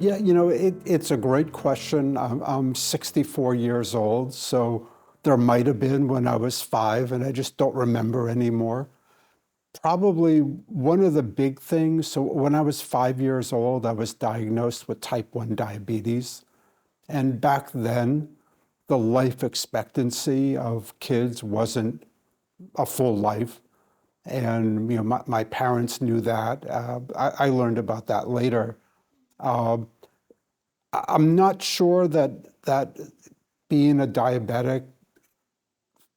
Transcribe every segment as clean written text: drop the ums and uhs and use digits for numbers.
Yeah, it's a great question. I'm 64 years old, so there might have been when I was 5, and I just don't remember anymore. Probably one of the big things, so when I was 5 years old, I was diagnosed with type 1 diabetes. And back then, the life expectancy of kids wasn't a full life. And my parents knew that. I learned about that later. I'm not sure that being a diabetic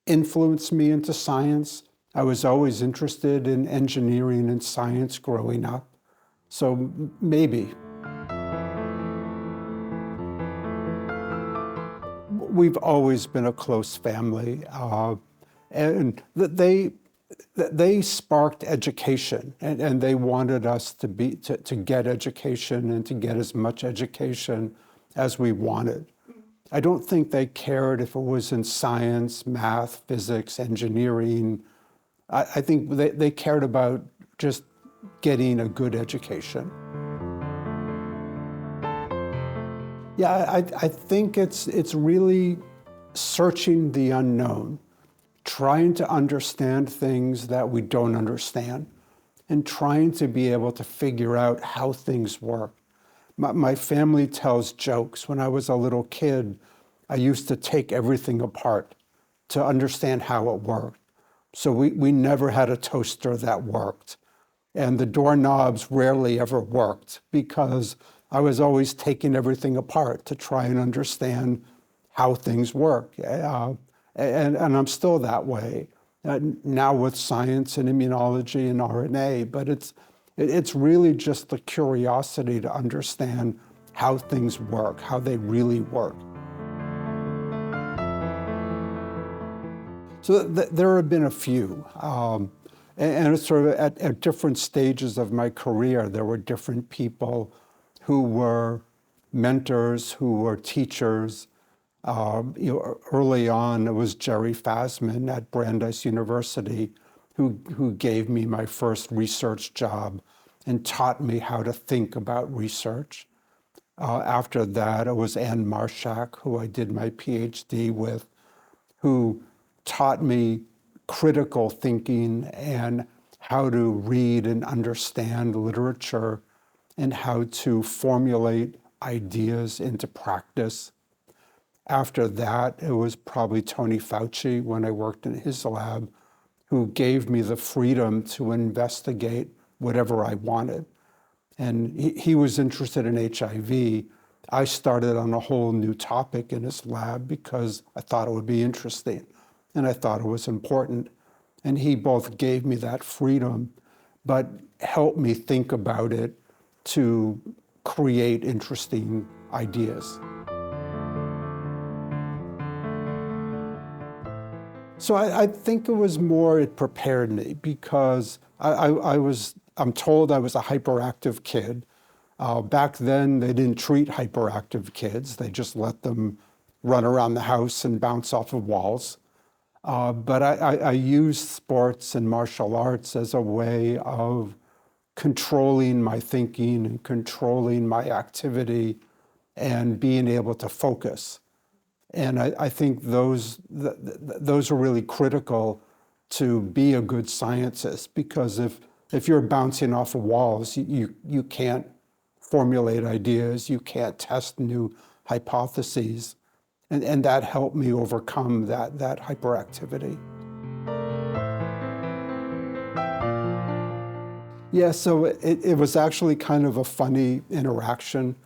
influenced me into science. I was always interested in engineering and science growing up. So maybe. We've always been a close family. And they sparked education, and they wanted us to get education and to get as much education as we wanted. I don't think they cared if it was in science, math, physics, engineering. I think they cared about just getting a good education. Yeah, I think it's really searching the unknown, trying to understand things that we don't understand, and trying to be able to figure out how things work. My family tells jokes. When I was a little kid, I used to take everything apart to understand how it worked. So we never had a toaster that worked. And the doorknobs rarely ever worked because I was always taking everything apart to try and understand how things work. And I'm still that way now with science and immunology and RNA, but it's really just the curiosity to understand how things work, how they really work. So there have been a few, and it's sort of at different stages of my career, there were different people who were mentors, who were teachers. Early on, it was Jerry Fasman at Brandeis University who gave me my first research job and taught me how to think about research. After that, it was Anne Marshak, who I did my PhD with, who taught me critical thinking and how to read and understand literature and how to formulate ideas into practice. After that, it was probably Tony Fauci, when I worked in his lab, who gave me the freedom to investigate whatever I wanted. And he was interested in HIV. I started on a whole new topic in his lab because I thought it would be interesting and I thought it was important. And he both gave me that freedom, but helped me think about it to create interesting ideas. So I think it was more, it prepared me because I'm told I was a hyperactive kid. Back then, they didn't treat hyperactive kids. They just let them run around the house and bounce off of walls. But I used sports and martial arts as a way of controlling my thinking and controlling my activity and being able to focus. And I think those are really critical to be a good scientist, because if you're bouncing off of walls, you can't formulate ideas, you can't test new hypotheses. And that helped me overcome that hyperactivity. Yeah, so it was actually kind of a funny interaction.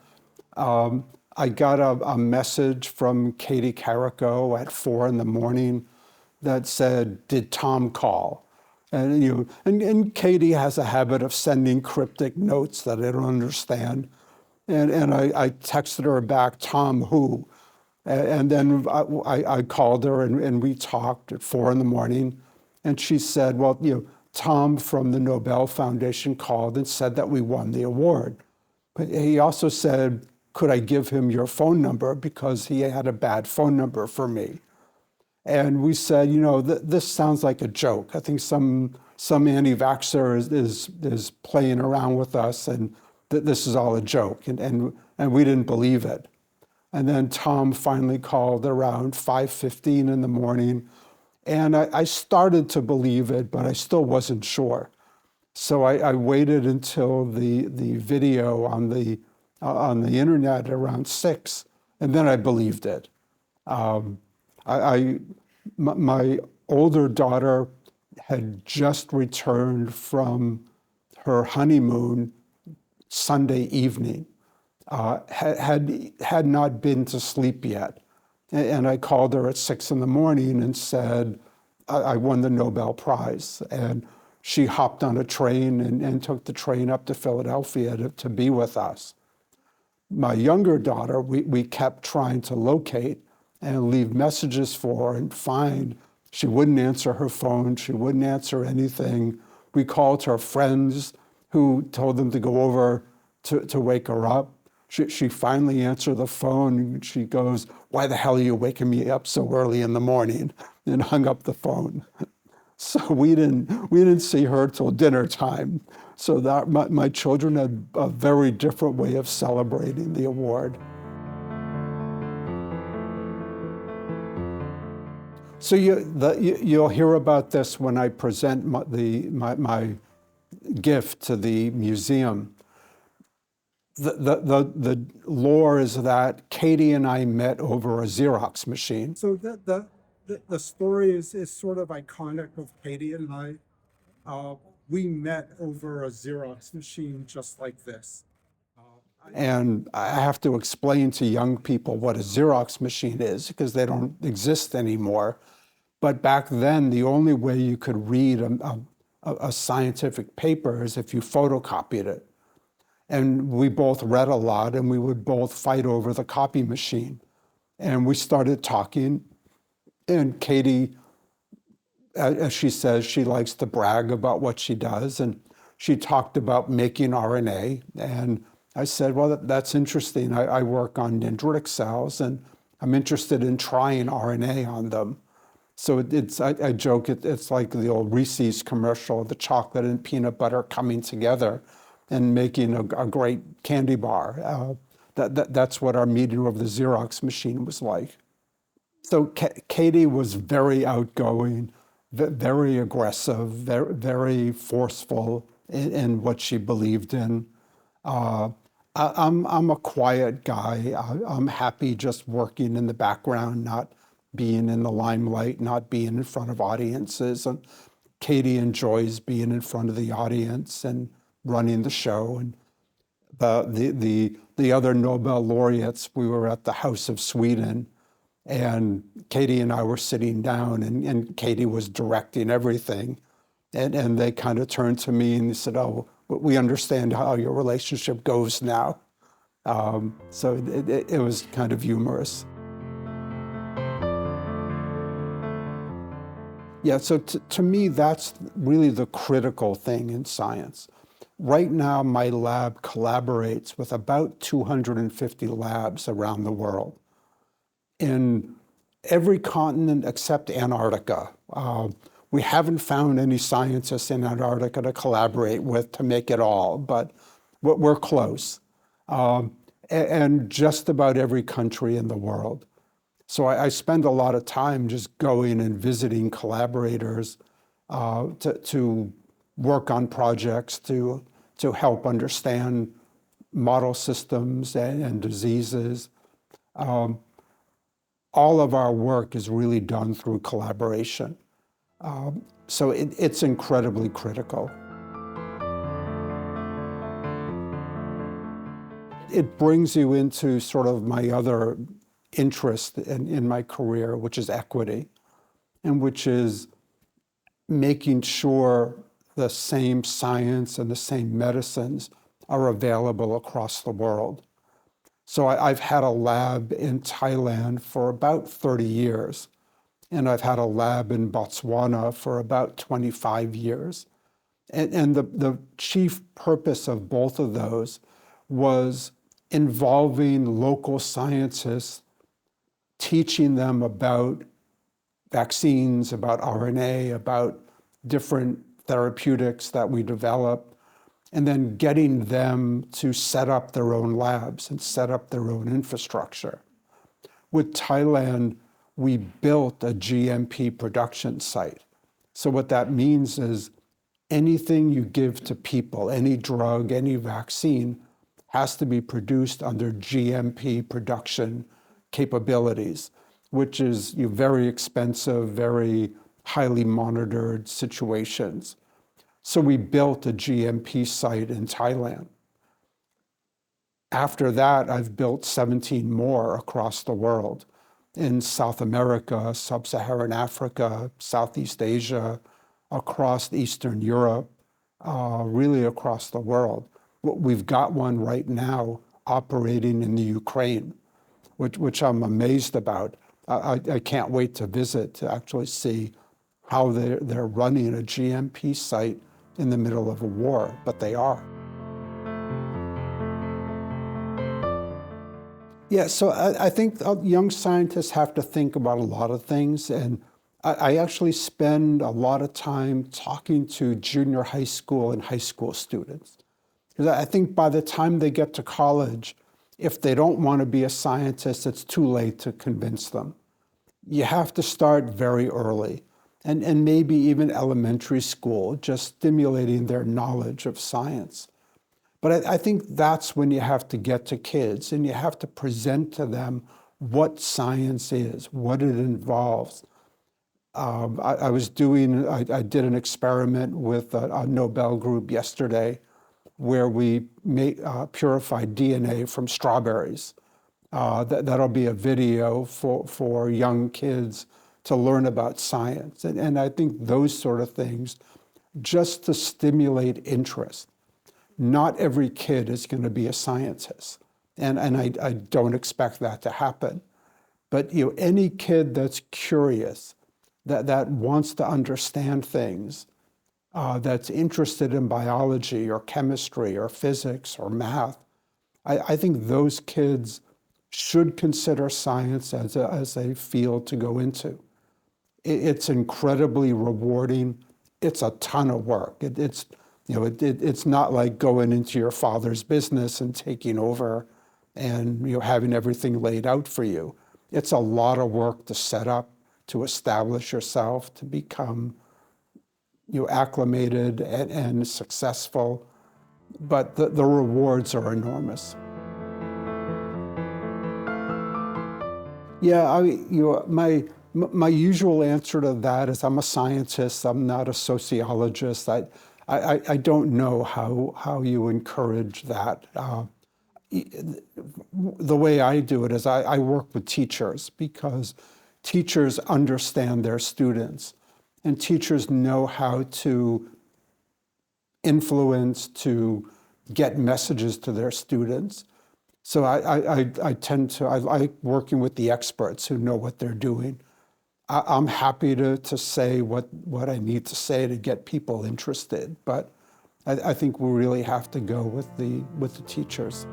I got a message from Katalin Karikó at 4 a.m. that said, "Did Tom call?" And Katie has a habit of sending cryptic notes that I don't understand. And I texted her back, "Tom who?" And then I called her and we talked at 4 a.m. And she said, "Well, Tom from the Nobel Foundation called and said that we won the award. But he also said, could I give him your phone number because he had a bad phone number for me?" And we said, this sounds like a joke. I think some anti-vaxxer is playing around with us, and this is all a joke. And And we didn't believe it. And then Tom finally called around 5:15 in the morning. And I started to believe it, but I still wasn't sure. So I waited until the video on the internet around 6, and then I believed it. My older daughter had just returned from her honeymoon Sunday evening, had not been to sleep yet. And I called her at 6 in the morning and said, I won the Nobel Prize. And she hopped on a train and took the train up to Philadelphia to be with us. My younger daughter, we kept trying to locate and leave messages for her and find. She wouldn't answer her phone. She wouldn't answer anything. We called her friends who told them to go over to wake her up. She finally answered the phone. She goes, "Why the hell are you waking me up so early in the morning?" and hung up the phone. So we didn't see her till dinner time. So that my children had a very different way of celebrating the award. So you'll hear about this when I present my gift to the museum. The lore is that Katie and I met over a Xerox machine. So the story is sort of iconic of Katie and I. We met over a Xerox machine just like this. And I have to explain to young people what a Xerox machine is because they don't exist anymore. But back then, the only way you could read a scientific paper is if you photocopied it. And we both read a lot, and we would both fight over the copy machine. And we started talking, and Katie, as she says, she likes to brag about what she does, and she talked about making RNA. And I said, well, that's interesting. I work on dendritic cells, and I'm interested in trying RNA on them. So I joke, it's like the old Reese's commercial, the chocolate and peanut butter coming together and making a great candy bar. That's what our meeting of the Xerox machine was like. So Katie was very outgoing, very aggressive, very forceful in what she believed in. I'm a quiet guy. I'm happy just working in the background, not being in the limelight, not being in front of audiences. And Katie enjoys being in front of the audience and running the show. And the other Nobel laureates, we were at the House of Sweden, and Katie and I were sitting down, and Katie was directing everything. And they kind of turned to me and they said, "Oh, we understand how your relationship goes now." So it was kind of humorous. Yeah, so to me, that's really the critical thing in science. Right now, my lab collaborates with about 250 labs around the world in every continent except Antarctica. We haven't found any scientists in Antarctica to collaborate with to make it all, but we're close. And just about every country in the world. So I spend a lot of time just going and visiting collaborators to work on projects to help understand model systems and diseases. All of our work is really done through collaboration. So it's incredibly critical. It brings you into sort of my other interest in my career, which is equity, and which is making sure the same science and the same medicines are available across the world. So I've had a lab in Thailand for about 30 years, and I've had a lab in Botswana for about 25 years. And the chief purpose of both of those was involving local scientists, teaching them about vaccines, about RNA, about different therapeutics that we develop, and then getting them to set up their own labs and set up their own infrastructure. With Thailand, we built a GMP production site. So what that means is anything you give to people, any drug, any vaccine, has to be produced under GMP production capabilities, which is very expensive, very highly monitored situations. So we built a GMP site in Thailand. After that, I've built 17 more across the world, in South America, Sub-Saharan Africa, Southeast Asia, across Eastern Europe, really across the world. We've got one right now operating in the Ukraine, which I'm amazed about. I can't wait to visit to actually see how they're running a GMP site in the middle of a war, but they are. Yeah, so I think young scientists have to think about a lot of things, and I actually spend a lot of time talking to junior high school and high school students. Because I think by the time they get to college, if they don't want to be a scientist, it's too late to convince them. You have to start very early, and maybe even elementary school, just stimulating their knowledge of science. But I think that's when you have to get to kids and you have to present to them what science is, what it involves. I did an experiment with a Nobel group yesterday where we purified DNA from strawberries. That'll be a video for young kids to learn about science. And I think those sort of things, just to stimulate interest. Not every kid is going to be a scientist, and I don't expect that to happen. But any kid that's curious, that wants to understand things, that's interested in biology or chemistry or physics or math, I think those kids should consider science as a field to go into. It's incredibly rewarding. It's a ton of work. It's not like going into your father's business and taking over and having everything laid out for you. It's a lot of work to set up, to establish yourself, to become acclimated and successful. But the rewards are enormous. Yeah, my usual answer to that is I'm a scientist. I'm not a sociologist. I don't know how you encourage that. The way I do it is I work with teachers because teachers understand their students and teachers know how to influence, to get messages to their students. So I like working with the experts who know what they're doing. I'm happy to say what I need to say to get people interested, but I think we really have to go with the teachers.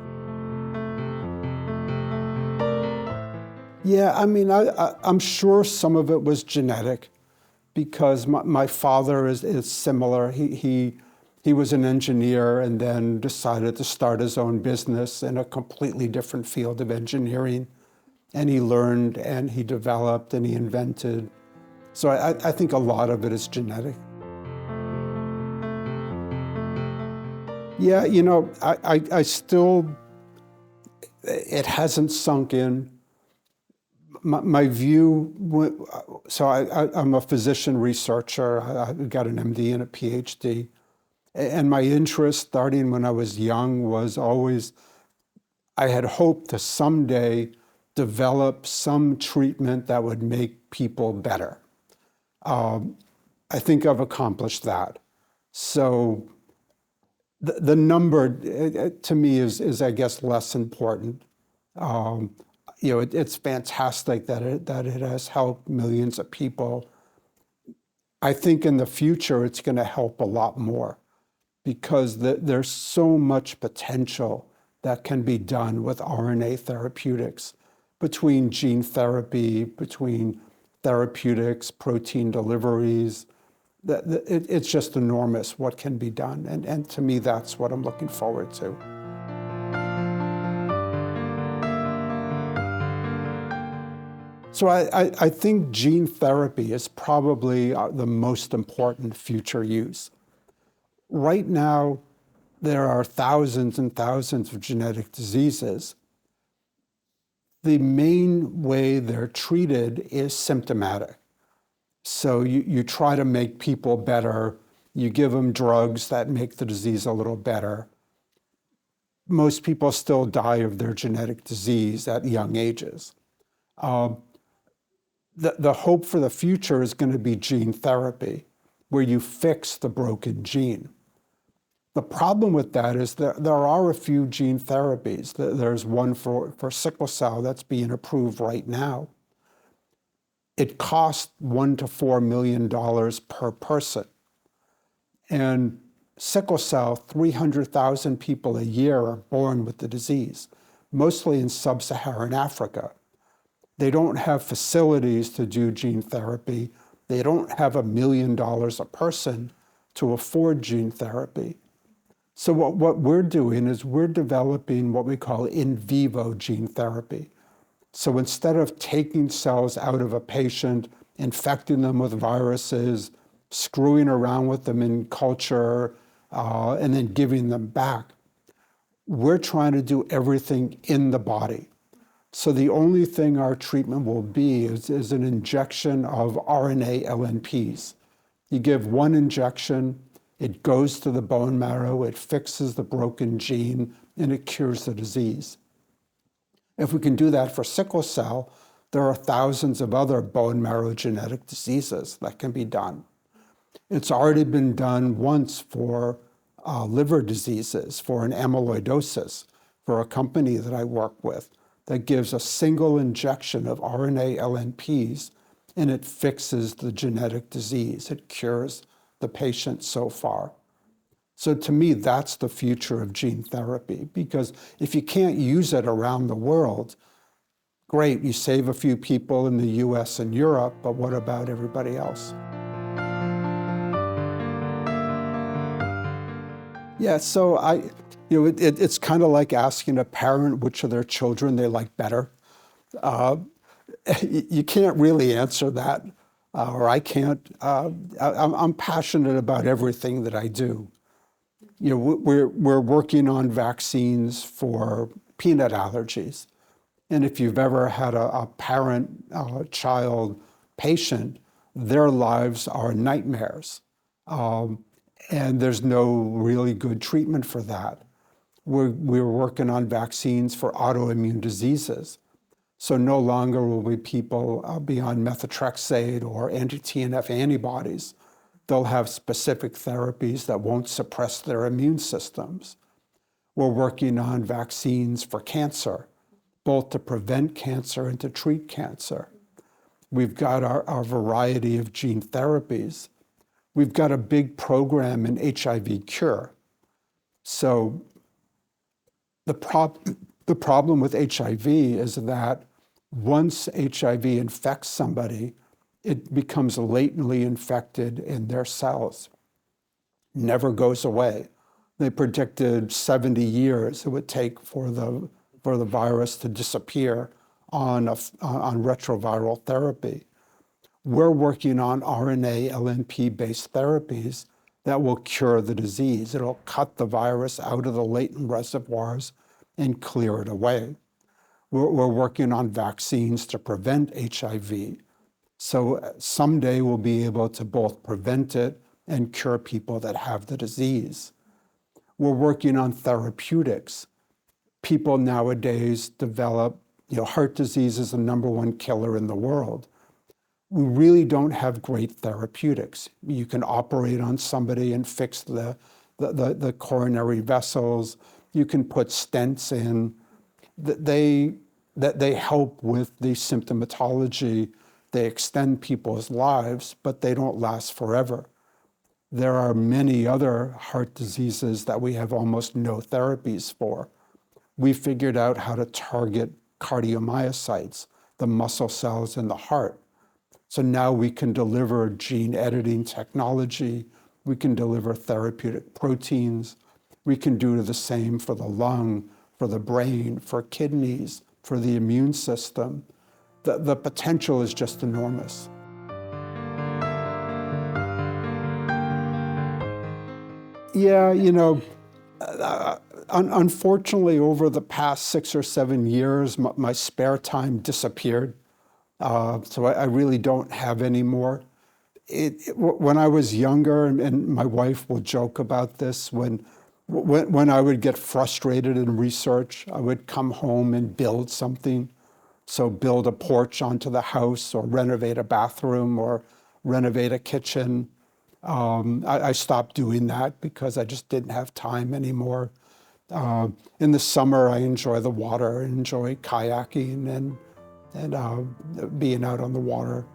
Yeah, I'm sure some of it was genetic, because my father is similar. He was an engineer and then decided to start his own business in a completely different field of engineering. And he learned and he developed and he invented. So I think a lot of it is genetic. Yeah, I still, it hasn't sunk in. My view, so I'm a physician researcher. I got an MD and a PhD. And my interest starting when I was young was always, I had hoped to someday develop some treatment that would make people better. I think I've accomplished that. So the number to me is I guess less important. It's fantastic that it has helped millions of people. I think in the future it's going to help a lot more because there's so much potential that can be done with RNA therapeutics, between gene therapy, between therapeutics, protein deliveries, It's just enormous what can be done. And to me, that's what I'm looking forward to. So I think gene therapy is probably the most important future use. Right now, there are thousands and thousands of genetic diseases. The main way they're treated is symptomatic. So you try to make people better. You give them drugs that make the disease a little better. Most people still die of their genetic disease at young ages. The hope for the future is going to be gene therapy, where you fix the broken gene. The problem with that is that there are a few gene therapies. There's one for sickle cell that's being approved right now. It costs $1 to $4 million per person. And sickle cell, 300,000 people a year are born with the disease, mostly in sub-Saharan Africa. They don't have facilities to do gene therapy. They don't have $1 million a person to afford gene therapy. So what we're doing is we're developing what we call in vivo gene therapy. So instead of taking cells out of a patient, infecting them with viruses, screwing around with them in culture, and then giving them back, we're trying to do everything in the body. So the only thing our treatment will be is an injection of RNA LNPs. You give one injection, it goes to the bone marrow, it fixes the broken gene, and it cures the disease. If we can do that for sickle cell, there are thousands of other bone marrow genetic diseases that can be done. It's already been done once for liver diseases, for an amyloidosis, for a company that I work with that gives a single injection of RNA LNPs and it fixes the genetic disease. It cures the patient so far. So to me, that's the future of gene therapy, because if you can't use it around the world, great, you save a few people in the US and Europe, but what about everybody else? Yeah, so it's kind of like asking a parent which of their children they like better. You can't really answer that, or I can't. I'm passionate about everything that I do. We're working on vaccines for peanut allergies. And if you've ever had a parent-child patient, their lives are nightmares. And there's no really good treatment for that. We're working on vaccines for autoimmune diseases. So no longer will people be on methotrexate or anti-TNF antibodies. They'll have specific therapies that won't suppress their immune systems. We're working on vaccines for cancer, both to prevent cancer and to treat cancer. We've got our variety of gene therapies. We've got a big program in HIV cure. So the problem with HIV is that once HIV infects somebody, it becomes latently infected in their cells. Never goes away. They predicted 70 years it would take for the virus to disappear on retroviral therapy. We're working on RNA LNP-based therapies that will cure the disease. It'll cut the virus out of the latent reservoirs and clear it away. We're working on vaccines to prevent HIV. So someday we'll be able to both prevent it and cure people that have the disease. We're working on therapeutics. People nowadays develop, heart disease is the #1 killer in the world. We really don't have great therapeutics. You can operate on somebody and fix the coronary vessels. You can put stents in. They help with the symptomatology. They extend people's lives, but they don't last forever. There are many other heart diseases that we have almost no therapies for. We figured out how to target cardiomyocytes, the muscle cells in the heart. So now we can deliver gene editing technology, we can deliver therapeutic proteins, we can do the same for the lung, for the brain, for kidneys, for the immune system. The potential is just enormous. Yeah, unfortunately, over the past 6 or 7 years, my spare time disappeared. So I really don't have any more. When I was younger, and my wife will joke about this, when I would get frustrated in research, I would come home and build something. So build a porch onto the house, or renovate a bathroom, or renovate a kitchen. I stopped doing that because I just didn't have time anymore. In the summer, I enjoy the water, I enjoy kayaking and being out on the water.